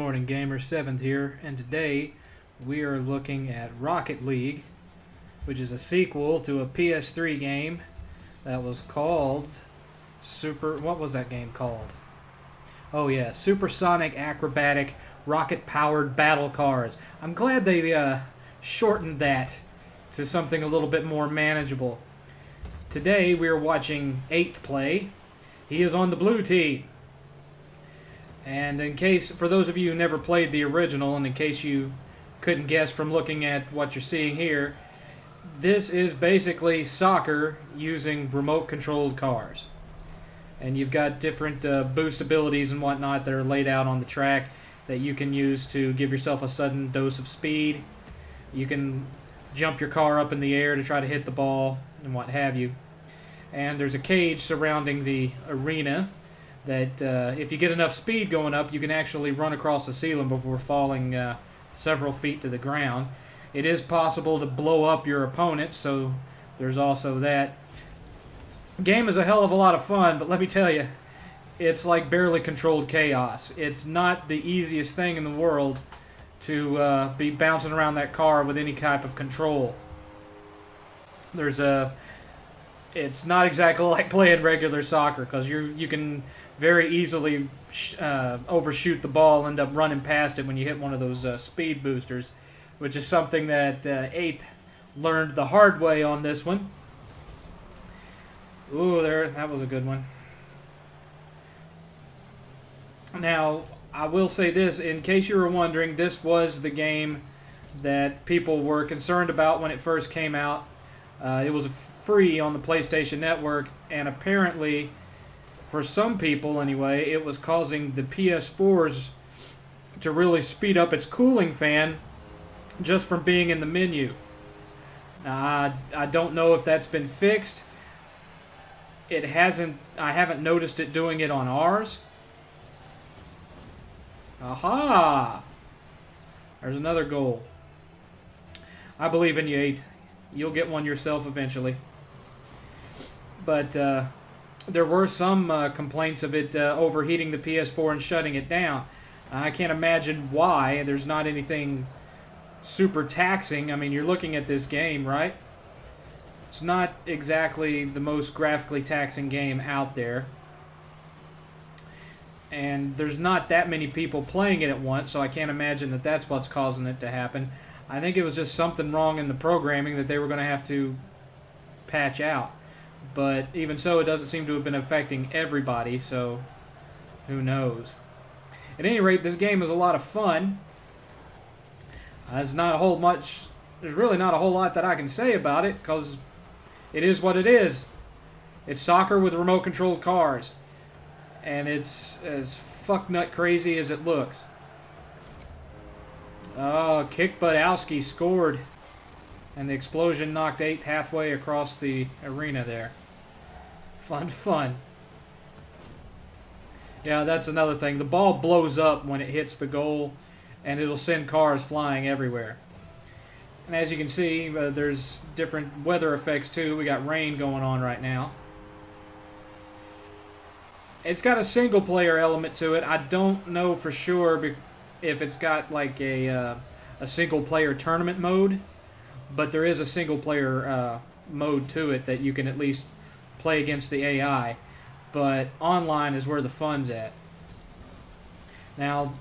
Morning Gamer 7th here, and today we are looking at Rocket League, which is a sequel to a PS3 game that was called what was that game called? Oh yeah, Supersonic Acrobatic Rocket-Powered Battle Cars. I'm glad they shortened that to something a little bit more manageable. Today we are watching 8th play. He is on the blue team. And in case, for those of you who never played the original, and in case you couldn't guess from looking at what you're seeing here, this is basically soccer using remote-controlled cars. And you've got different boost abilities and whatnot that are laid out on the track that you can use to give yourself a sudden dose of speed. You can jump your car up in the air to try to hit the ball and what have you. And there's a cage surrounding the arena that if you get enough speed going up, you can actually run across the ceiling before falling several feet to the ground. It is possible to blow up your opponents, so there's also that. Game is a hell of a lot of fun, but let me tell you, it's like barely controlled chaos. It's not the easiest thing in the world to be bouncing around that car with any type of control. It's not exactly like playing regular soccer, because you can very easily overshoot the ball, end up running past it when you hit one of those speed boosters, which is something that 8th learned the hard way on this one. Ooh, that was a good one. Now, I will say this, in case you were wondering, this was the game that people were concerned about when it first came out. It was free on the PlayStation Network, and apparently, for some people anyway, it was causing the PS4s to really speed up its cooling fan just from being in the menu. Now, I don't know if that's been fixed. It hasn't. I haven't noticed it doing it on ours. Aha! There's another goal. I believe in you, 8th. You'll get one yourself eventually. But there were some complaints of it overheating the PS4 and shutting it down. I can't imagine why. There's not anything super taxing. I mean, you're looking at this game, right? It's not exactly the most graphically taxing game out there. And there's not that many people playing it at once, so I can't imagine that that's what's causing it to happen. I think it was just something wrong in the programming that they were going to have to patch out. But even so, it doesn't seem to have been affecting everybody, so who knows. At any rate, this game is a lot of fun. There's really not a whole lot that I can say about it, because it is what it is. It's soccer with remote-controlled cars. And it's as fuck-nut crazy as it looks. Oh, Kick-Buttowski scored. And the explosion knocked 8th halfway across the arena there. Fun, fun. Yeah, that's another thing. The ball blows up when it hits the goal, and it'll send cars flying everywhere. And as you can see, there's different weather effects too. We got rain going on right now. It's got a single-player element to it. I don't know for sure if it's got like a single-player tournament mode. But there is a single-player mode to it that you can at least play against the AI. But online is where the fun's at. Now,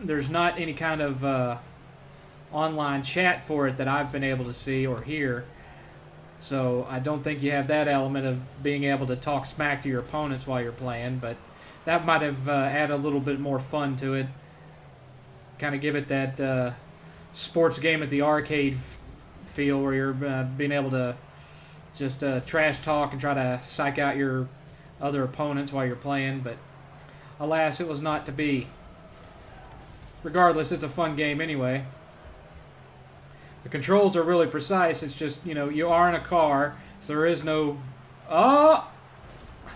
there's not any kind of online chat for it that I've been able to see or hear. So I don't think you have that element of being able to talk smack to your opponents while you're playing. But that might have added a little bit more fun to it. Kind of give it that sports game at the arcade feel where you're being able to just trash talk and try to psych out your other opponents while you're playing, but alas, it was not to be. Regardless, it's a fun game anyway. The controls are really precise. It's just, you know, you are in a car, so there is no... Oh!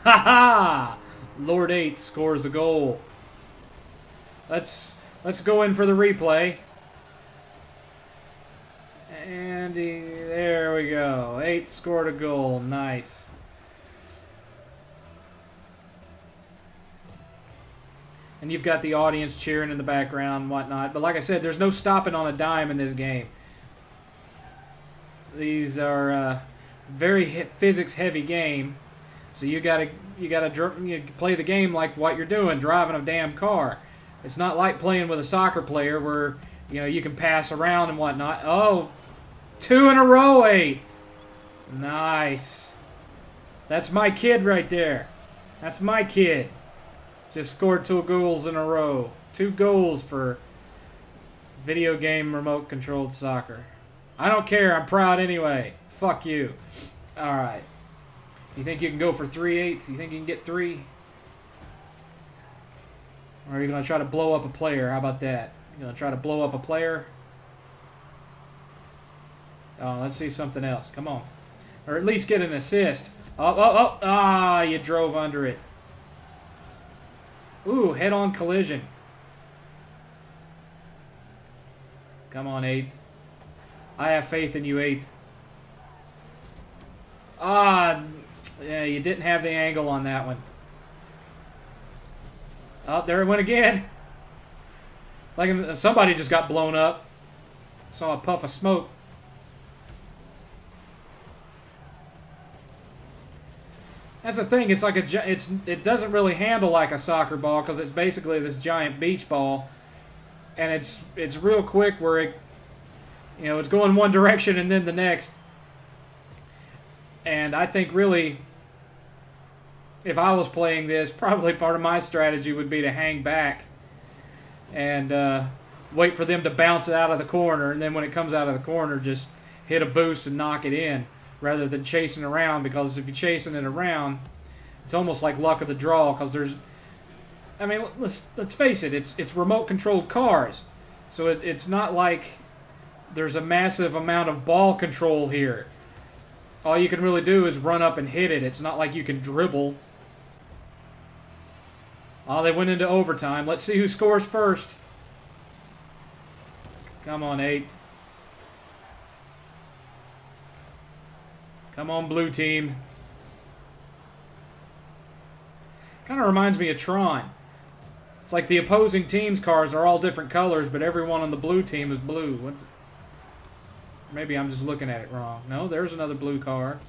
Ha-ha! Lord 8 scores a goal. Let's go in for the replay. And there we go. 8 scored a goal. Nice. and you've got the audience cheering in the background and whatnot. But like I said, there's no stopping on a dime in this game. These are very physics-heavy game, so you gotta play the game like what you're doing, driving a damn car. It's not like playing with a soccer player where you can pass around and whatnot. Oh, 2 in a row, 8th. Nice. That's my kid right there. That's my kid. Just scored 2 goals in a row. 2 goals for video game remote controlled soccer. I don't care. I'm proud anyway. Fuck you. All right. You think you can go for 3/8? You think you can get 3? Or are you going to try to blow up a player? How about that? You going to try to blow up a player? Oh, let's see something else. Come on. Or at least get an assist. Oh. Ah, you drove under it. Ooh, head-on collision. Come on, 8th. I have faith in you, 8th. Ah, yeah, you didn't have the angle on that one. Oh, there it went again. Like somebody just got blown up. Saw a puff of smoke. That's the thing. It's like it doesn't really handle like a soccer ball because it's basically this giant beach ball, and it's real quick where it's going one direction and then the next. And I think really, if I was playing this, probably part of my strategy would be to hang back and wait for them to bounce it out of the corner, and then when it comes out of the corner, just hit a boost and knock it in, rather than chasing around, because if you're chasing it around, it's almost like luck of the draw, because I mean, let's face it, it's remote-controlled cars, so it's not like there's a massive amount of ball control here. All you can really do is run up and hit it. It's not like you can dribble. Oh, they went into overtime. Let's see who scores first. Come on, 8th. Come on, blue team. Kind of reminds me of Tron. It's like the opposing team's cars are all different colors, but everyone on the blue team is blue. Maybe I'm just looking at it wrong. No, there's another blue car.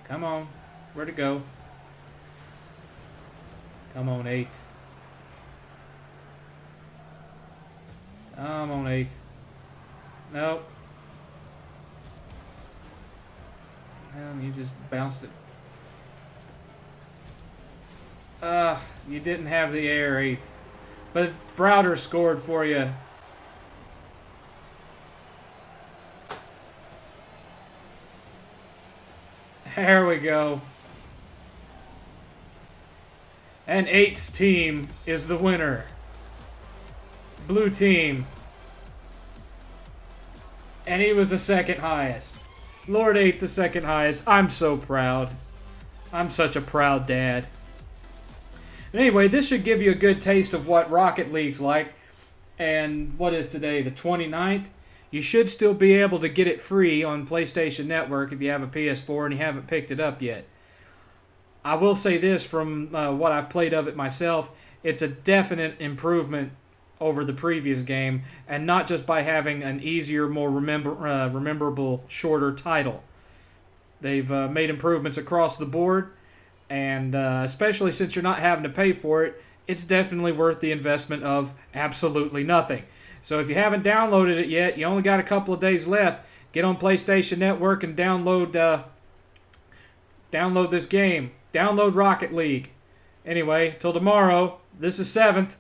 Come on. Where'd it go? Come on, 8th. I'm on 8th. Nope. You just bounced it. You didn't have the air, 8th. But Browder scored for you. There we go. And 8th's team is the winner. Blue team. And he was the second highest. Lord 8th, the second highest. I'm so proud. I'm such a proud dad. Anyway, this should give you a good taste of what Rocket League's like. And what is today, the 29th? You should still be able to get it free on PlayStation Network if you have a PS4 and you haven't picked it up yet. I will say this from what I've played of it myself. It's a definite improvement over the previous game, and not just by having an easier, more rememberable, shorter title. They've made improvements across the board, and especially since you're not having to pay for it, it's definitely worth the investment of absolutely nothing. So if you haven't downloaded it yet, you only got a couple of days left, get on PlayStation Network and download this game. Download Rocket League. Anyway, till tomorrow, this is 7th.